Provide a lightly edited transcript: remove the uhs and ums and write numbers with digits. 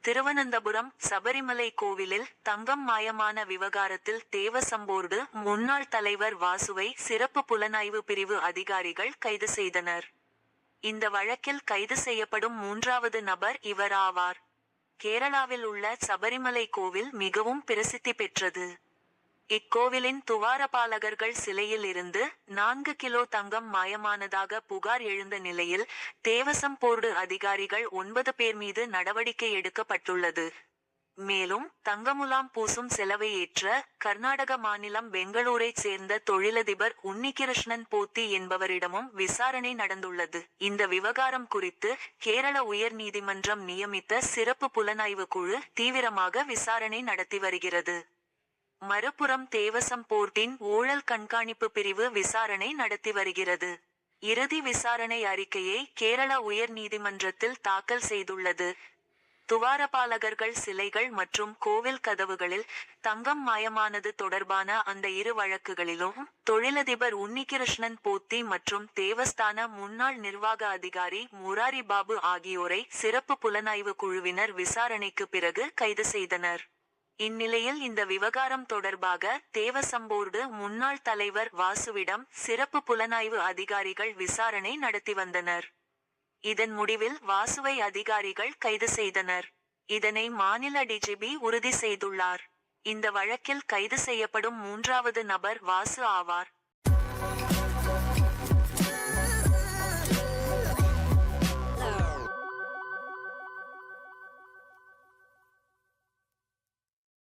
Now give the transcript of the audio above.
திருவனந்தபுரம் சபரிமலை கோவிலில் தங்கம் மாயமான விவகாரத்தில் தேவசம் போர்டு முன்னாள் தலைவர் வாசுவை சிறப்பு புலனாய்வு பிரிவு அதிகாரிகள் கைது செய்தனர். இந்த வழக்கில் கைது செய்யப்படும் மூன்றாவது நபர் இவர் ஆவார். கேரளாவில் உள்ள சபரிமலை கோவில் மிகவும் பிரசித்தி பெற்றது. இக்கோவிலின் துவாரபாலகர்கள் சிலையில் இருந்து 4 கிலோ தங்கம் மாயமானதாக புகார் எழுந்த நிலையில் தேவசம் போர்டு அதிகாரிகள் 9 பேர் மீது நடவடிக்கை எடுக்கப்பட்டுள்ளது. மேலும் தங்கமுலாம் பூசும் செலவை ஏற்ற கர்நாடக மாநிலம் பெங்களூரைச் சேர்ந்த தொழிலதிபர் உன்னிகிருஷ்ணன் போத்தி என்பவரிடமும் விசாரணை நடந்துள்ளது. இந்த விவகாரம் குறித்து கேரள உயர் நீதிமன்றம் நியமித்த சிறப்பு புலனாய்வு குழு தீவிரமாக விசாரணை நடத்தி வருகிறது. மறுபுறம் தேவசம் போர்டின் ஊழல் கண்காணிப்பு பிரிவு விசாரணை நடத்தி வருகிறது. இறுதி விசாரணை அறிக்கையை கேரள உயர் நீதிமன்றத்தில் தாக்கல் செய்துள்ளது. துவாரபாலகர்கள் சிலைகள் மற்றும் கோவில் கதவுகளில் தங்கம் மாயமானது தொடர்பான அந்த 2 வழக்குகளிலும் தொழிலதிபர் உன்னிகிருஷ்ணன் போத்தி மற்றும் தேவஸ்தான முன்னாள் நிர்வாக அதிகாரி முராரி பாபு ஆகியோரை சிறப்பு புலனாய்வு குழுவினர் விசாரணைக்கு பிறகு கைது செய்தனர். இந்நிலையில் இந்த விவகாரம் தொடர்பாக தேவசம் போர்டு முன்னாள் தலைவர் வாசுவிடம் சிறப்பு புலனாய்வு அதிகாரிகள் விசாரணை நடத்தி வந்தனர். இதன் முடிவில் வாசுவை அதிகாரிகள் கைது செய்தனர். இதனை மாநில டிஜிபி உறுதி செய்துள்ளார். இந்த வழக்கில் கைது செய்யப்படும் மூன்றாவது நபர் வாசு ஆவார்.